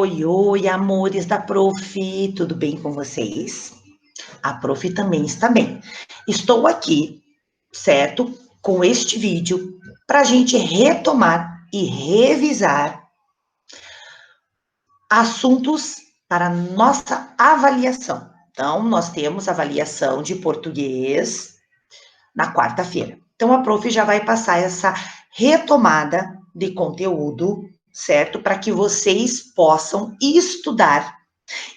Oi, oi, amores da Prof, tudo bem com vocês? A Prof também está bem. Estou aqui, certo, com este vídeo para a gente retomar e revisar assuntos para nossa avaliação. Então, nós temos avaliação de português na quarta-feira. Então, a Prof já vai passar essa retomada de conteúdo, certo? Para que vocês possam estudar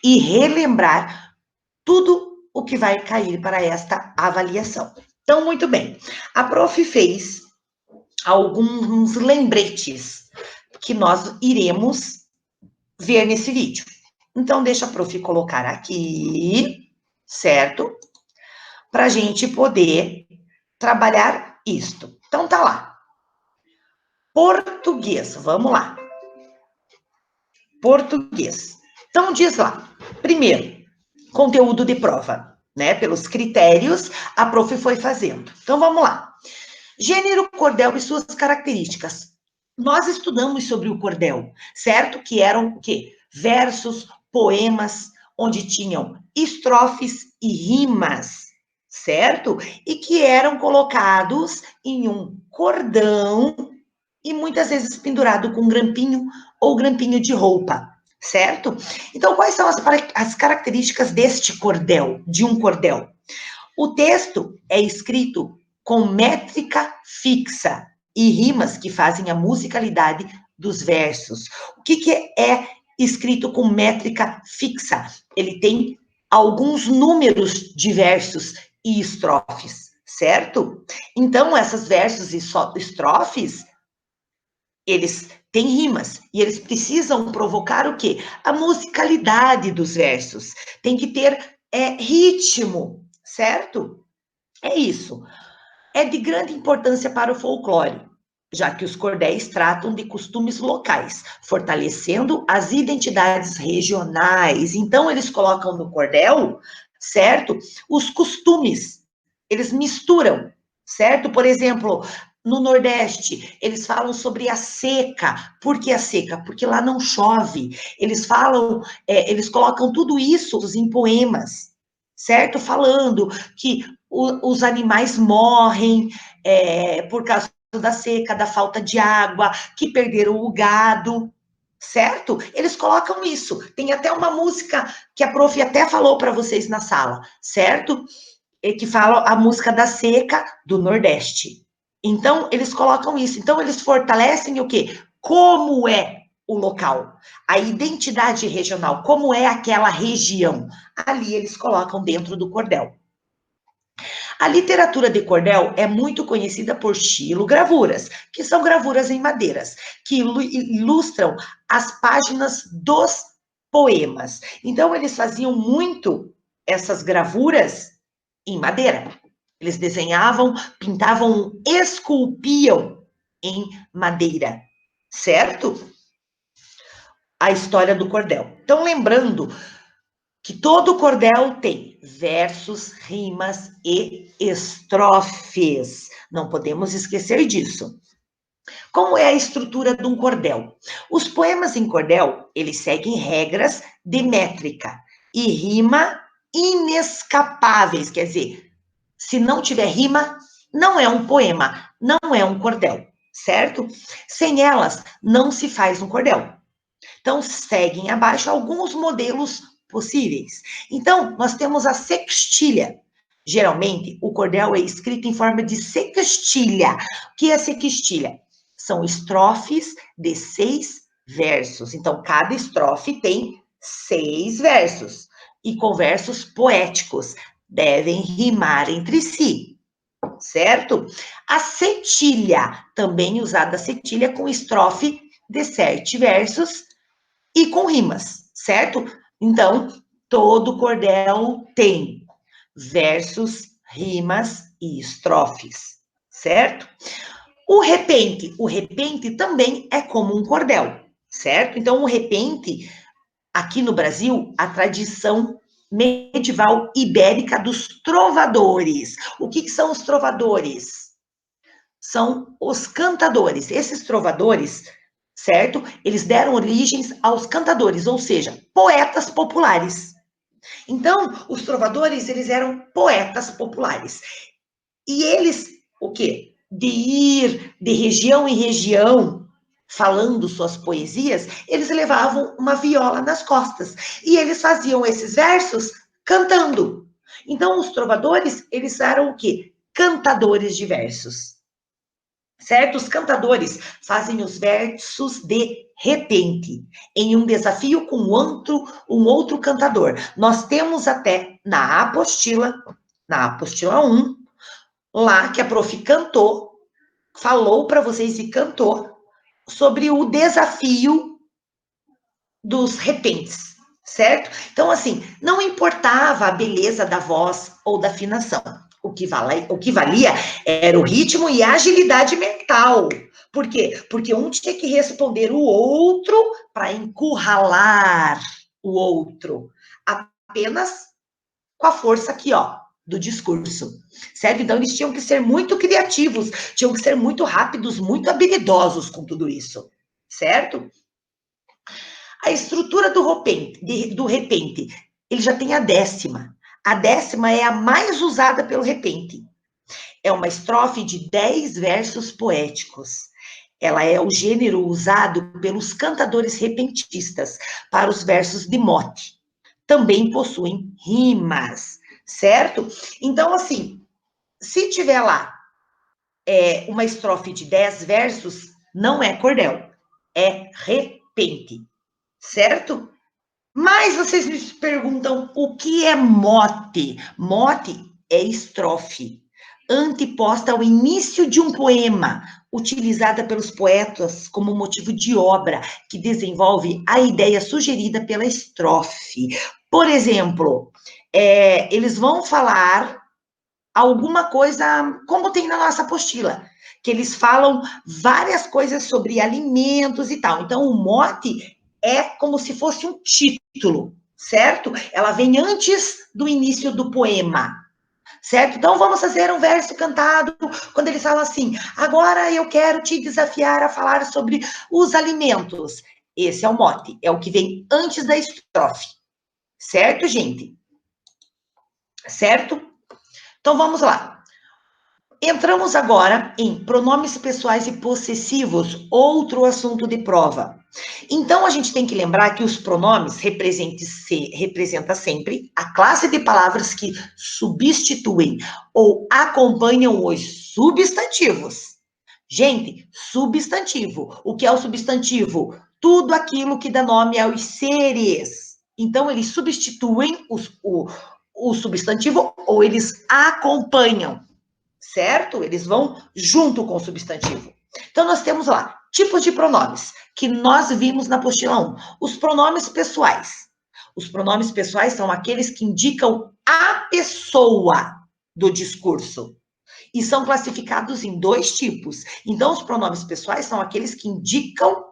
e relembrar tudo o que vai cair para esta avaliação. Então, muito bem. A Prof fez alguns lembretes que nós iremos ver nesse vídeo. Então, deixa a Prof colocar aqui, certo? Para a gente poder trabalhar isto. Então, tá lá. Português, vamos lá. Português. Então, diz lá. Primeiro, conteúdo de prova, né? Pelos critérios, a Prof foi fazendo. Então, vamos lá. Gênero, cordel e suas características. Nós estudamos sobre o cordel, certo? Que eram o quê? Versos, poemas, onde tinham estrofes e rimas, certo? E que eram colocados em um cordão e muitas vezes pendurado com grampinho ou grampinho de roupa, certo? Então, quais são as características deste cordel, de um cordel? O texto é escrito com métrica fixa e rimas que fazem a musicalidade dos versos. O que é escrito com métrica fixa? Ele tem alguns números de versos e estrofes, certo? Então, esses versos e estrofes, eles têm rimas e eles precisam provocar o quê? A musicalidade dos versos. Tem que ter ritmo, certo? É isso. É de grande importância para o folclore, já que os cordéis tratam de costumes locais, fortalecendo as identidades regionais. Então, eles colocam no cordel, certo? Os costumes. Eles misturam, certo? Por exemplo, no Nordeste, eles falam sobre a seca. Por que a seca? Porque lá não chove. Eles falam, eles colocam tudo isso em poemas, certo? Falando que os animais morrem por causa da seca, da falta de água, que perderam o gado, certo? Eles colocam isso. Tem até uma música que a Prof até falou para vocês na sala, certo? Que fala a música da seca do Nordeste. Então, eles colocam isso. Então, eles fortalecem o quê? Como é o local, a identidade regional, como é aquela região. Ali eles colocam dentro do cordel. A literatura de cordel é muito conhecida por xilogravuras, que são gravuras em madeiras, que ilustram as páginas dos poemas. Então, eles faziam muito essas gravuras em madeira. Eles desenhavam, pintavam, esculpiam em madeira, certo? A história do cordel. Então, lembrando que todo cordel tem versos, rimas e estrofes. Não podemos esquecer disso. Como é a estrutura de um cordel? Os poemas em cordel, eles seguem regras de métrica e rima inescapáveis, quer dizer, se não tiver rima, não é um poema, não é um cordel, certo? Sem elas, não se faz um cordel. Então, seguem abaixo alguns modelos possíveis. Então, nós temos a sextilha. Geralmente, o cordel é escrito em forma de sextilha. O que é sextilha? São estrofes de 6 versos. Então, cada estrofe tem 6 versos. E com versos poéticos. Devem rimar entre si. Certo? A cetilha, também usada a cetilha com estrofe de 7 versos e com rimas, certo? Então, todo cordel tem versos, rimas e estrofes, certo? O repente também é como um cordel, certo? Então, o repente, aqui no Brasil, a tradição medieval ibérica dos trovadores. O que são os trovadores? São os cantadores. Esses trovadores certo? Eles deram origens aos cantadores, ou seja, poetas populares. Então, os trovadores, eles eram poetas populares. E eles, o quê? De ir de região em região, falando suas poesias, eles levavam uma viola nas costas. E eles faziam esses versos cantando. Então, os trovadores, eles eram o quê? Cantadores de versos. Certo? Os cantadores fazem os versos de repente, em um desafio com um outro cantador. Nós temos até na apostila 1, lá que a prof cantou, falou para vocês e cantou sobre o desafio dos repentes, certo? Então, assim, não importava a beleza da voz ou da afinação. O que valia era o ritmo e a agilidade mental. Por quê? Porque um tinha que responder o outro para encurralar o outro. Apenas com a força aqui, ó, do discurso, certo? Então, eles tinham que ser muito criativos, tinham que ser muito rápidos, muito habilidosos com tudo isso, certo? A estrutura do repente, ele já tem a décima. A décima é a mais usada pelo repente. É uma estrofe de 10 versos poéticos. Ela é o gênero usado pelos cantadores repentistas para os versos de mote. Também possuem rimas, certo? Então, assim, se tiver lá uma estrofe de 10 versos, não é cordel, é repente, certo? Mas vocês me perguntam o que é mote? Mote é estrofe, anteposta ao início de um poema, utilizada pelos poetas como motivo de obra, que desenvolve a ideia sugerida pela estrofe. Por exemplo, eles vão falar alguma coisa, como tem na nossa apostila, que eles falam várias coisas sobre alimentos e tal. Então, o mote é como se fosse um título, certo? Ela vem antes do início do poema, certo? Então, vamos fazer um verso cantado, quando eles falam assim, agora eu quero te desafiar a falar sobre os alimentos. Esse é o mote, é o que vem antes da estrofe, certo, gente? Certo? Então, vamos lá. Entramos agora em pronomes pessoais e possessivos, outro assunto de prova. Então, a gente tem que lembrar que os pronomes representam sempre a classe de palavras que substituem ou acompanham os substantivos. Gente, substantivo. O que é o substantivo? Tudo aquilo que dá nome aos seres. Então, eles substituem o substantivo ou eles acompanham, certo? Eles vão junto com o substantivo. Então, nós temos lá tipos de pronomes que nós vimos na apostila 1. Os pronomes pessoais. Os pronomes pessoais são aqueles que indicam a pessoa do discurso. E são classificados em 2 tipos. Então, os pronomes pessoais são aqueles que indicam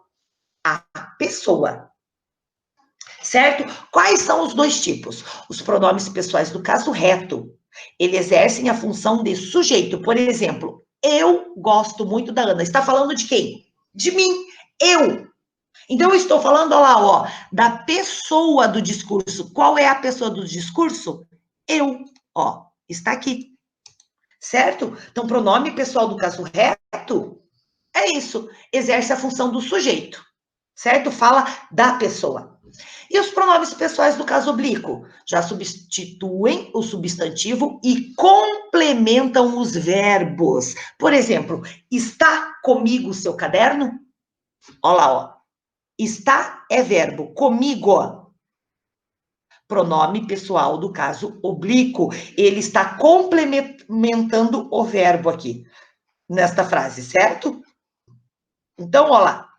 a pessoa. Certo? Quais são os 2 tipos? Os pronomes pessoais do caso reto. Eles exercem a função de sujeito. Por exemplo, eu gosto muito da Ana. Está falando de quem? De mim. Eu. Então, eu estou falando, olha lá, ó, da pessoa do discurso. Qual é a pessoa do discurso? Eu. Ó, está aqui. Certo? Então, pronome pessoal do caso reto é isso. Exerce a função do sujeito. Certo? Fala da pessoa. E os pronomes pessoais do caso oblíquo? Já substituem o substantivo e complementam os verbos. Por exemplo, está comigo o seu caderno? Olha lá, ó. Está é verbo, comigo. Pronome pessoal do caso oblíquo. Ele está complementando o verbo aqui, nesta frase, certo? Então, olha lá.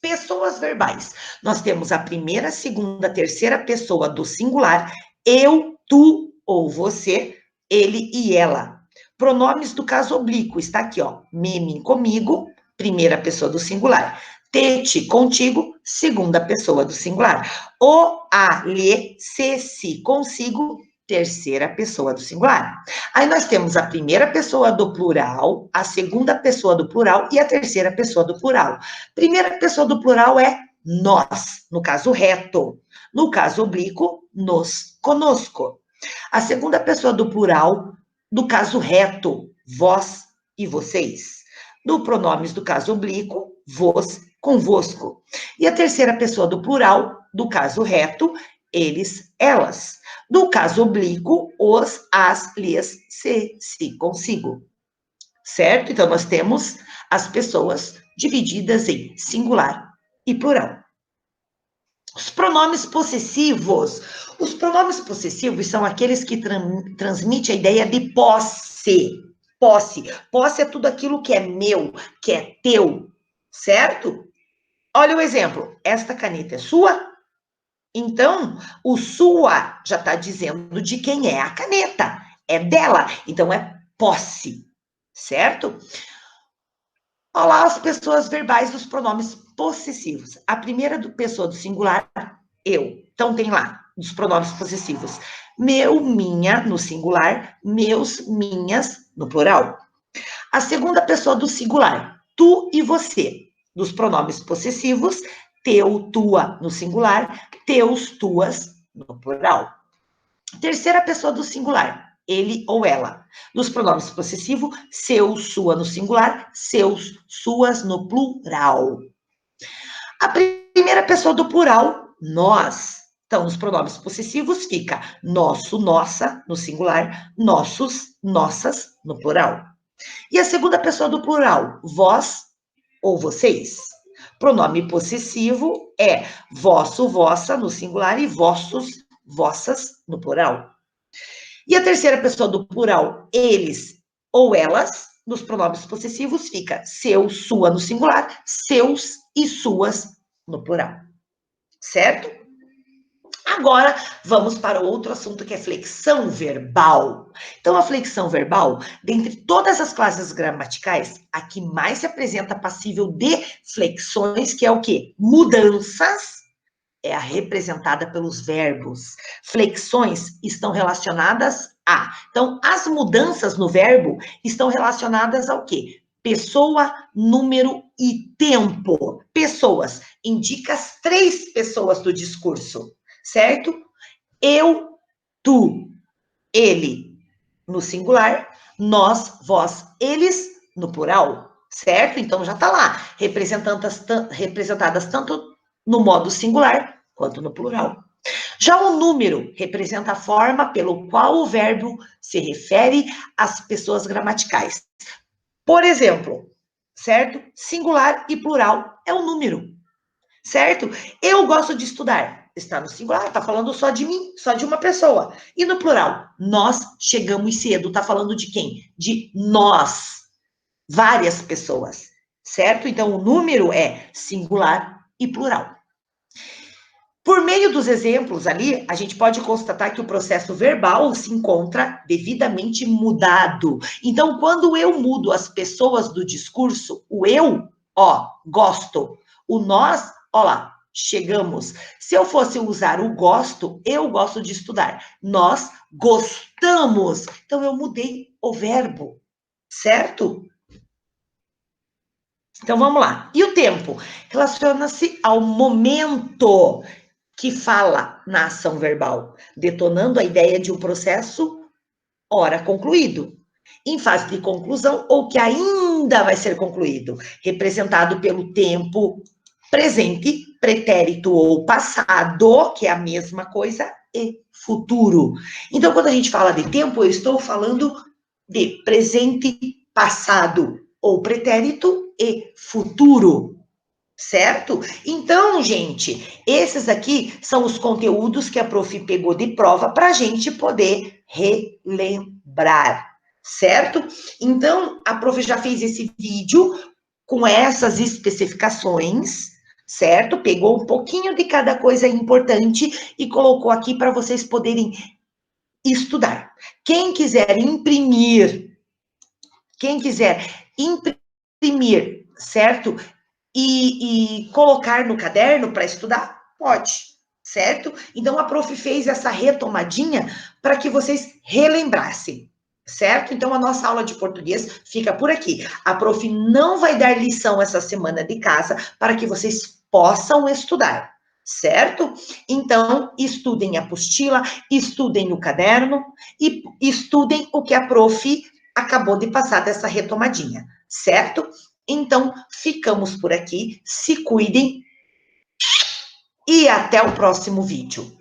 Pessoas verbais. Nós temos a primeira, segunda, terceira pessoa do singular, eu, tu ou você, ele e ela. Pronomes do caso oblíquo, está aqui, ó. Me, comigo, primeira pessoa do singular. Te, contigo, segunda pessoa do singular. O, a, lhe, se, consigo, terceira pessoa do singular. Aí nós temos a primeira pessoa do plural, a segunda pessoa do plural e a terceira pessoa do plural. Primeira pessoa do plural é nós, no caso reto. No caso oblíquo, nos, conosco. A segunda pessoa do plural, do caso reto, vós e vocês. No pronomes do caso oblíquo, vos, convosco. E a terceira pessoa do plural, do caso reto, eles, elas. No caso oblíquo, os, as, lhes, se, consigo. Certo? Então, nós temos as pessoas divididas em singular e plural. Os pronomes possessivos. Os pronomes possessivos são aqueles que transmitem a ideia de posse. Posse. Posse é tudo aquilo que é meu, que é teu, certo? Olha o exemplo. Esta caneta é sua? Então, o sua já está dizendo de quem é a caneta. É dela. Então, é posse, certo? Olha lá as pessoas verbais dos pronomes possessivos. A primeira pessoa do singular, eu. Então, tem lá os pronomes possessivos. Meu, minha, no singular. Meus, minhas, no plural. A segunda pessoa do singular, tu e você. Dos pronomes possessivos, teu, tua, no singular. Teus, tuas, no plural. Terceira pessoa do singular, ele ou ela. Nos pronomes possessivos, seu, sua no singular, seus, suas no plural. A primeira pessoa do plural, nós. Então, nos pronomes possessivos fica nosso, nossa no singular, nossos, nossas no plural. E a segunda pessoa do plural, vós ou vocês. Pronome possessivo é vosso, vossa no singular e vossos, vossas no plural. E a terceira pessoa do plural, eles ou elas, nos pronomes possessivos, fica seu, sua no singular, seus e suas no plural. Certo? Agora, vamos para outro assunto que é flexão verbal. Então, a flexão verbal, dentre todas as classes gramaticais, a que mais se apresenta passível de flexões, que é o quê? Mudanças, é a representada pelos verbos. Flexões estão relacionadas a. Então, as mudanças no verbo estão relacionadas ao quê? Pessoa, número e tempo. Pessoas, indica as três pessoas do discurso, certo? Eu, tu, ele, no singular, nós, vós, eles, no plural, certo? Então, já está lá, representadas tanto no modo singular quanto no plural. Já o número representa a forma pelo qual o verbo se refere às pessoas gramaticais. Por exemplo, certo? Singular e plural é o número, certo? Eu gosto de estudar. Está no singular, está falando só de mim, só de uma pessoa. E no plural, nós chegamos cedo, está falando de quem? De nós, várias pessoas, certo? Então, o número é singular e plural. Por meio dos exemplos ali, a gente pode constatar que o processo verbal se encontra devidamente mudado. Então, quando eu mudo as pessoas do discurso, o eu, ó, gosto. O nós, ó lá, chegamos. Se eu fosse usar o gosto, eu gosto de estudar. Nós gostamos. Então, eu mudei o verbo, certo? Então, vamos lá. E o tempo? Relaciona-se ao momento que fala na ação verbal, detonando a ideia de um processo ora concluído, em fase de conclusão ou que ainda vai ser concluído, representado pelo tempo presente, pretérito ou passado, que é a mesma coisa, e futuro. Então, quando a gente fala de tempo, eu estou falando de presente, passado ou pretérito e futuro. Certo? Então, gente, esses aqui são os conteúdos que a prof pegou de prova para a gente poder relembrar, certo? Então, a prof já fez esse vídeo com essas especificações, certo? Pegou um pouquinho de cada coisa importante e colocou aqui para vocês poderem estudar. Quem quiser imprimir, certo? E colocar no caderno para estudar? Pode, certo? Então, a prof fez essa retomadinha para que vocês relembrassem, certo? Então, a nossa aula de português fica por aqui. A prof não vai dar lição essa semana de casa para que vocês possam estudar, certo? Então, estudem a apostila, estudem o caderno e estudem o que a prof acabou de passar dessa retomadinha, certo? Então, ficamos por aqui, se cuidem e até o próximo vídeo.